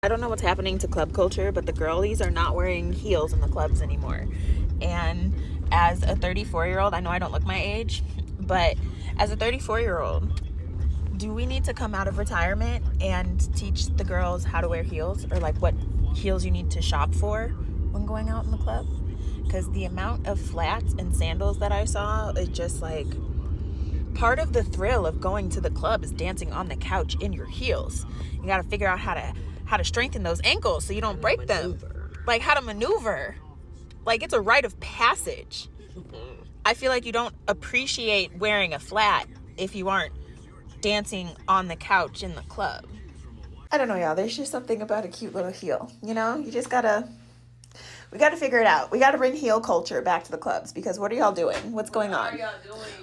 I don't know what's happening to club culture, but the girlies are not wearing heels in the clubs anymore. And as a 34-year-old, I know I don't look my age, but as a 34-year-old, do we need to come out of retirement and teach the girls how to wear heels, or like what heels you need to shop for when going out in the club? Because the amount of flats and sandals that I saw is just like, part of the thrill of going to the club is dancing on the couch in your heels. You got to figure out how to strengthen those ankles so you don't break them. Like how to maneuver. Like it's a rite of passage. I feel like you don't appreciate wearing a flat if you aren't dancing on the couch in the club. I don't know, y'all. There's just something about a cute little heel. You know, you just gotta. We gotta figure it out. We gotta bring heel culture back to the clubs, because what are y'all doing? What's going on?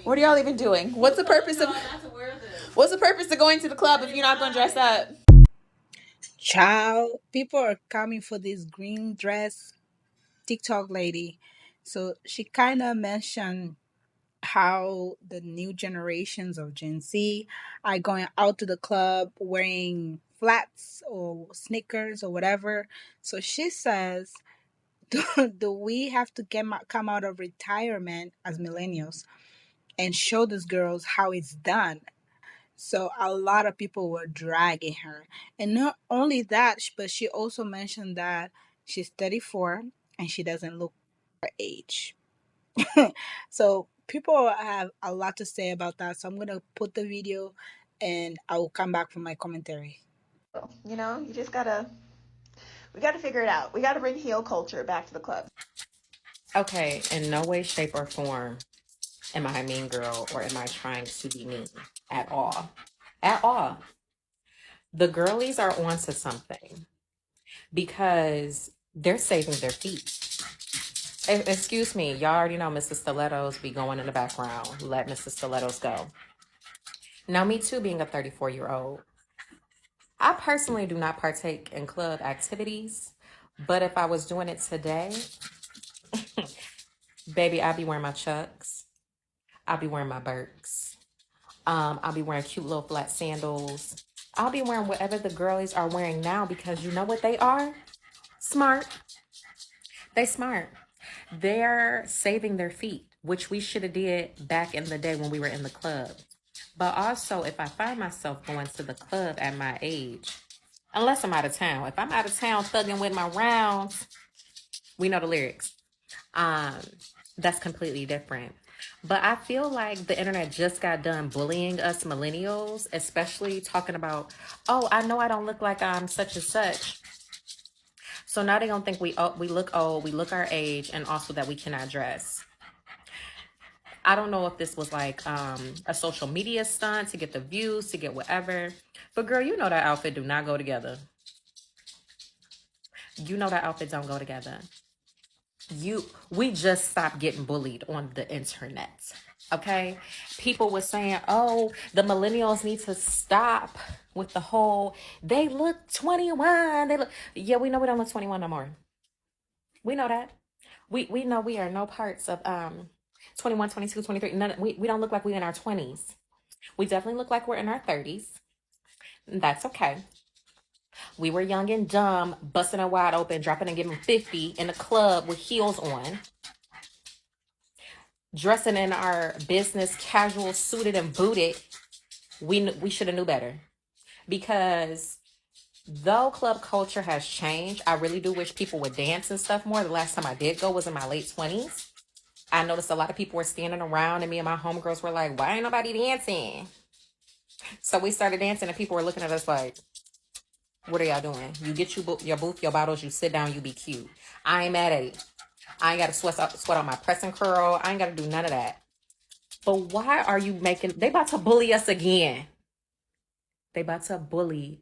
What are y'all even doing? What's the purpose of? What's the purpose of going to the club if you're not gonna dress up? Child, people are coming for this green dress TikTok lady. So she kind of mentioned how the new generations of Gen Z are going out to the club wearing flats or sneakers or whatever. So she says, do we have to come out of retirement as millennials and show these girls how it's done? So a lot of people were dragging her. And not only that, but she also mentioned that she's 34 and she doesn't look her age. So people have a lot to say about that. So I'm going to put the video and I will come back for my commentary. You know, you just gotta. We gotta figure it out. We gotta bring heel culture back to the clubs. Okay, in no way, shape, or form am I a mean girl or am I trying to be mean at all. At all. The girlies are onto something because they're saving their feet. Excuse me, y'all already know Mrs. Stilettos be going in the background. Let Mrs. Stilettos go. Now, me too, being a 34-year-old, I personally do not partake in club activities, but if I was doing it today, baby, I'd be wearing my Chucks. I'll be wearing my Birks. I'll be wearing cute little flat sandals. I'll be wearing whatever the girlies are wearing now, because you know what they are? Smart. They smart. They're saving their feet, which we should have did back in the day when we were in the club. But also, if I find myself going to the club at my age, unless I'm out of town, if I'm out of town thugging with my rounds, we know the lyrics. Um, that's completely different. But I feel like the internet just got done bullying us millennials, especially talking about, oh, I know I don't look like I'm such and such. So now they don't think we look old, we look our age, and also that we cannot dress. I don't know if this was like a social media stunt to get the views, to get whatever. But girl, you know that outfit do not go together. You know that outfit don't go together. We just stopped getting bullied on the internet. Okay, people were saying, oh, the millennials need to stop with the whole they look 21, they look, yeah, we know we don't look 21 no more. We know that. We know we are no parts of 21, 22, 23. We don't look like we in our 20s. We definitely look like we're in our 30s. That's okay. We were young and dumb, busting it wide open, dropping and giving 50 in a club with heels on, dressing in our business casual, suited and booted. We should have knew better, because though club culture has changed, I really do wish people would dance and stuff more. The last time I did go was in my late 20s. I noticed a lot of people were standing around, and me and my homegirls were like, why ain't nobody dancing? So we started dancing, and people were looking at us like, what are y'all doing? You get your booth, your bottles, you sit down, you be cute. I ain't mad at it. I ain't got to sweat on my press and curl. I ain't got to do none of that. But why are you making, they about to bully us again. They about to bully.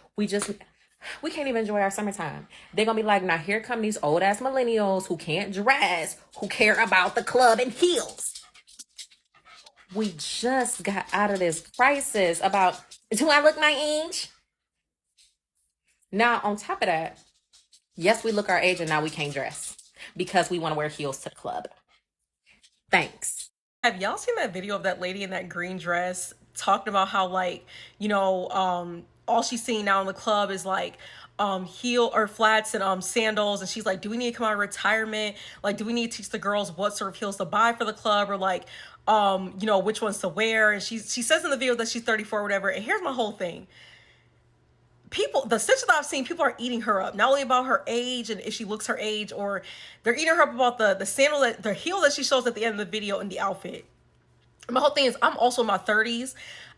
We can't even enjoy our summertime. They're going to be like, now here come these old ass millennials who can't dress, who care about the club and heels. We just got out of this crisis about, do I look my age? Now, on top of that, yes, we look our age and now we can't dress because we want to wear heels to the club. Thanks. Have y'all seen that video of that lady in that green dress talking about how, like, all she's seeing now in the club is like, heel or flats and sandals, and she's like, do we need to come out of retirement? Like, do we need to teach the girls what sort of heels to buy for the club, or like you know, which ones to wear? And she says in the video that she's 34 or whatever. And here's my whole thing. People, the stitches that I've seen, people are eating her up, not only about her age and if she looks her age, or they're eating her up about the sandal, that the heel that she shows at the end of the video, and the outfit. My whole thing is, I'm also in my 30s.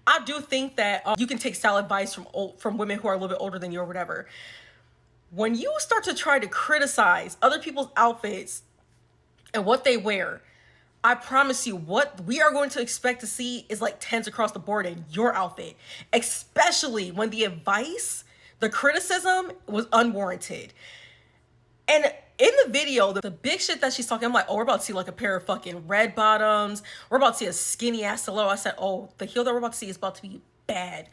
I do think that you can take style advice from women who are a little bit older than you or whatever. When you start to try to criticize other people's outfits and what they wear, I promise you, what we are going to expect to see is like tens across the board in your outfit, especially when the advice, the criticism was unwarranted. And in the video, the big shit that she's talking, I'm like, oh, we're about to see like a pair of fucking red bottoms. We're about to see a skinny ass stiletto. I said, oh, the heel that we're about to see is about to be bad.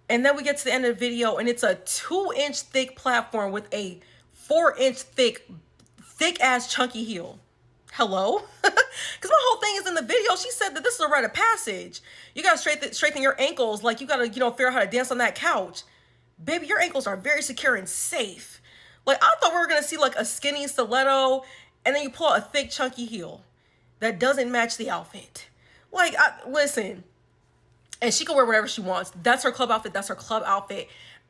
And then we get to the end of the video, and it's a 2-inch thick platform with a 4-inch thick ass chunky heel. Hello? Because my whole thing is, in the video, she said that this is a rite of passage. You gotta straighten your ankles, like you gotta, you know, figure out how to dance on that couch. Baby, your ankles are very secure and safe. Like, I thought we were gonna see like a skinny stiletto, and then you pull out a thick chunky heel that doesn't match the outfit. Like, listen, and she can wear whatever she wants. That's her club outfit. That's her club outfit.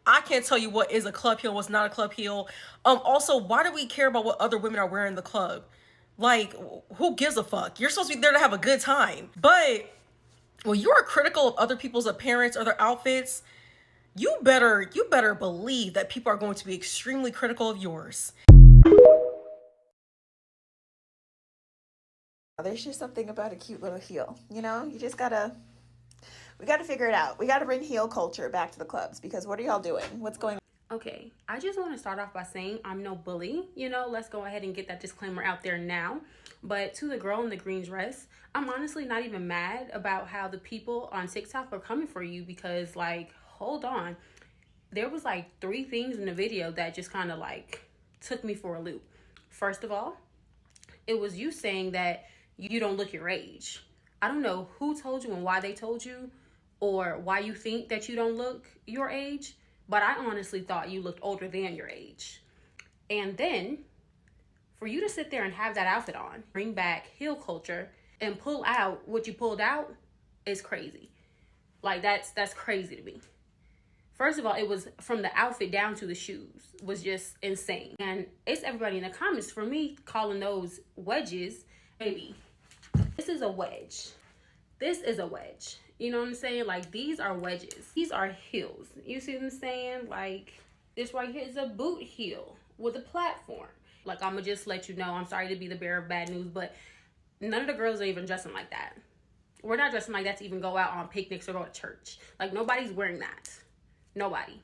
I can't tell you what is a club heel, what's not a club heel. Also, why do we care about what other women are wearing in the club? Like, who gives a fuck? You're supposed to be there to have a good time. But when you are critical of other people's appearance or their outfits, you better believe that people are going to be extremely critical of yours. There's just something about a cute little heel, you know? You just gotta, we gotta figure it out. We gotta bring heel culture back to the clubs, because what are y'all doing? What's going on? Okay, I just want to start off by saying I'm no bully. You know, let's go ahead and get that disclaimer out there now. But to the girl in the green dress, I'm honestly not even mad about how the people on TikTok are coming for you, because, like, hold on. There was like 3 things in the video that just kind of like took me for a loop. First of all, it was you saying that you don't look your age. I don't know who told you and why they told you, or why you think that you don't look your age, but I honestly thought you looked older than your age. And then for you to sit there and have that outfit on, bring back heel culture, and pull out what you pulled out is crazy. Like, that's crazy to me. First of all, it was from the outfit down to the shoes was just insane. And it's everybody in the comments, for me, calling those wedges. Baby, this is a wedge. This is a wedge. You know what I'm saying? Like, these are wedges. These are heels. You see what I'm saying? Like, this right here is a boot heel with a platform. Like, I'm going to just let you know, I'm sorry to be the bearer of bad news, but none of the girls are even dressing like that. We're not dressing like that to even go out on picnics or go to church. Like, nobody's wearing that. Nobody.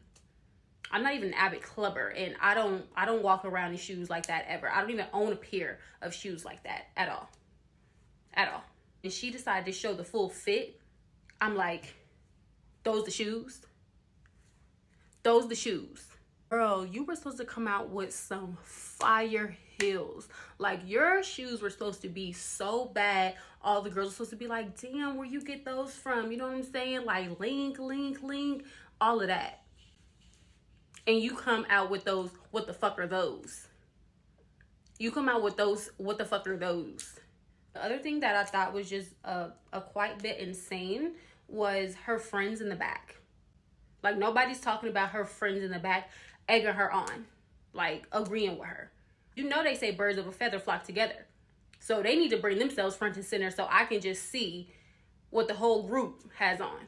I'm not even an avid clubber, and I don't walk around in shoes like that ever. I don't even own a pair of shoes like that at all. At all. And she decided to show the full fit. I'm like, those the shoes? Those the shoes. Girl, you were supposed to come out with some fire heels. Like, your shoes were supposed to be so bad. All the girls were supposed to be like, damn, where you get those from? You know what I'm saying? Like, link, all of that. And you come out with those, what the fuck are those? You come out with those, what the fuck are those? The other thing that I thought was just a quite bit insane was her friends in the back. Like, nobody's talking about her friends in the back egging her on, like agreeing with her. You know, they say birds of a feather flock together. So they need to bring themselves front and center so I can just see what the whole group has on,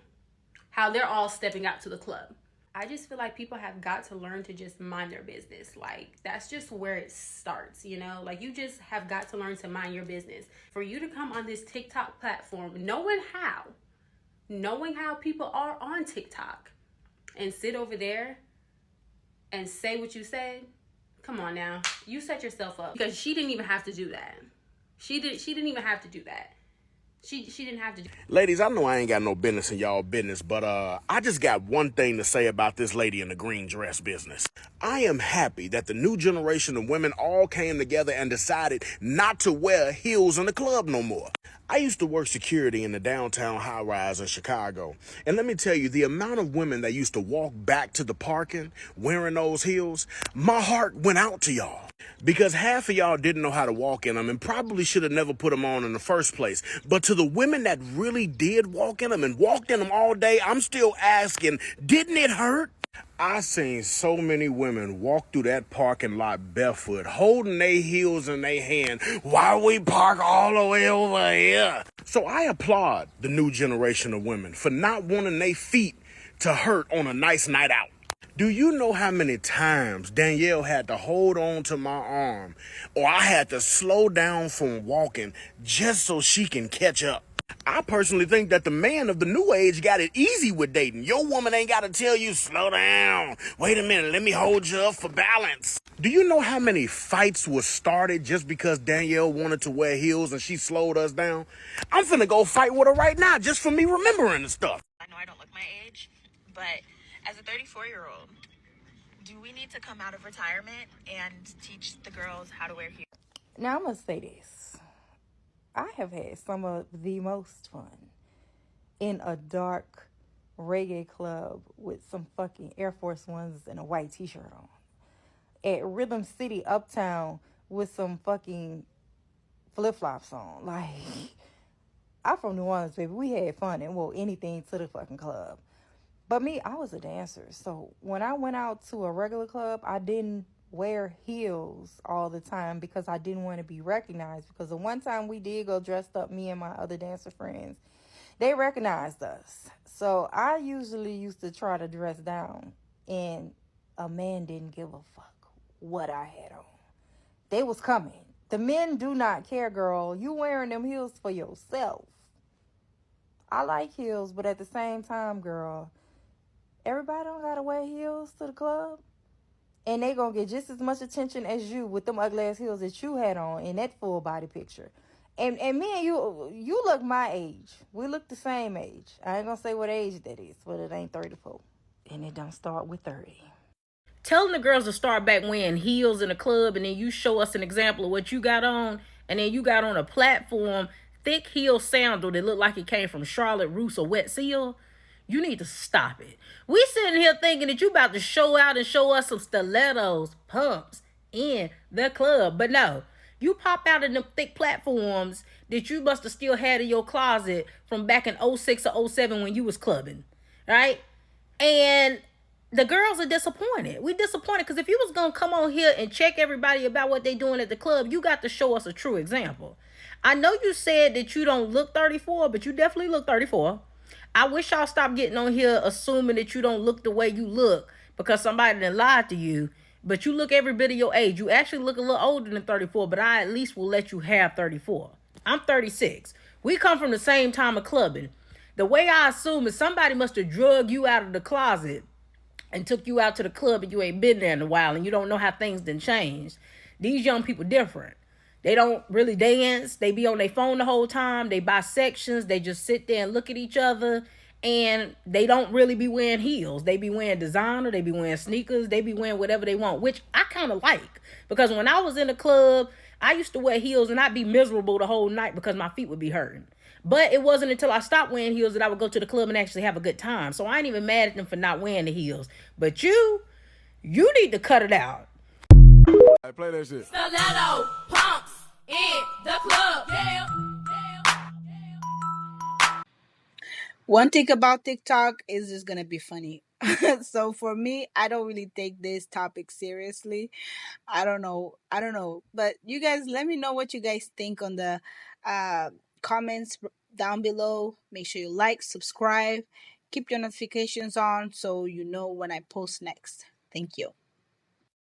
how they're all stepping out to the club. I just feel like people have got to learn to just mind their business. Like, that's just where it starts, you know? Like, you just have got to learn to mind your business. For you to come on this TikTok platform, knowing how people are on TikTok, and sit over there and say what you said, come on now. You set yourself up, because she didn't even have to do that. She didn't even have to do that. She didn't have to do. Ladies, I know I ain't got no business in y'all business, but I just got one thing to say about this lady in the green dress business. I am happy that the new generation of women all came together and decided not to wear heels in the club no more. I used to work security in the downtown high rise in Chicago, and let me tell you, the amount of women that used to walk back to the parking wearing those heels, my heart went out to y'all. Because half of y'all didn't know how to walk in them and probably should have never put them on in the first place. But to the women that really did walk in them and walked in them all day, I'm still asking, didn't it hurt? I seen so many women walk through that parking lot barefoot, holding their heels in their hand while we park all the way over here. So I applaud the new generation of women for not wanting their feet to hurt on a nice night out. Do you know how many times Danielle had to hold on to my arm or I had to slow down from walking just so she can catch up? I personally think that the man of the new age got it easy with dating. Your woman ain't got to tell you, slow down. Wait a minute, let me hold you up for balance. Do you know how many fights were started just because Danielle wanted to wear heels and she slowed us down? I'm finna go fight with her right now just for me remembering the stuff. I know I don't look my age, but as a 34-year-old, do we need to come out of retirement and teach the girls how to wear heels? Now, I'm going to say this. I have had some of the most fun in a dark reggae club with some fucking Air Force Ones and a white t-shirt on. At Rhythm City Uptown with some fucking flip-flops on. Like, I'm from New Orleans, baby. We had fun and wore anything to the fucking club. But me, I was a dancer. So when I went out to a regular club, I didn't wear heels all the time because I didn't want to be recognized. Because the one time we did go dressed up, me and my other dancer friends, they recognized us. So I usually used to try to dress down, and a man didn't give a fuck what I had on. They was coming. The men do not care, girl. You wearing them heels for yourself. I like heels, but at the same time, girl, everybody don't gotta wear heels to the club. And they gonna get just as much attention as you with them ugly ass heels that you had on in that full body picture. And me and you look my age. We look the same age. I ain't gonna say what age that is, but it ain't 34. And it don't start with 30. Telling the girls to start back wearing heels in the club, and then you show us an example of what you got on, and then you got on a platform thick heel sandal that looked like it came from Charlotte Russe or Wet Seal. You need to stop it. We sitting here thinking that you about to show out and show us some stilettos, pumps in the club. But no, you pop out in them thick platforms that you must have still had in your closet from back in 06 or 07 when you was clubbing, right? And the girls are disappointed. We disappointed because if you was going to come on here and check everybody about what they doing at the club, you got to show us a true example. I know you said that you don't look 34, but you definitely look 34. I wish y'all stop getting on here assuming that you don't look the way you look because somebody done lied to you. But you look every bit of your age. You actually look a little older than 34, but I at least will let you have 34. I'm 36. We come from the same time of clubbing. The way I assume is somebody must have drug you out of the closet and took you out to the club and you ain't been there in a while and you don't know how things done changed. These young people different. They don't really dance. They be on their phone the whole time. They buy sections. They just sit there and look at each other. And they don't really be wearing heels. They be wearing designer. They be wearing sneakers. They be wearing whatever they want, which I kind of like. Because when I was in the club, I used to wear heels and I'd be miserable the whole night because my feet would be hurting. But it wasn't until I stopped wearing heels that I would go to the club and actually have a good time. So I ain't even mad at them for not wearing the heels. But you need to cut it out. I play that shit. Stiletto pumps in the club. Yeah. One thing about TikTok is just gonna be funny. So for me, I don't really take this topic seriously. I don't know. But you guys, let me know what you guys think on the comments down below. Make sure you like, subscribe, keep your notifications on so you know when I post next. Thank you.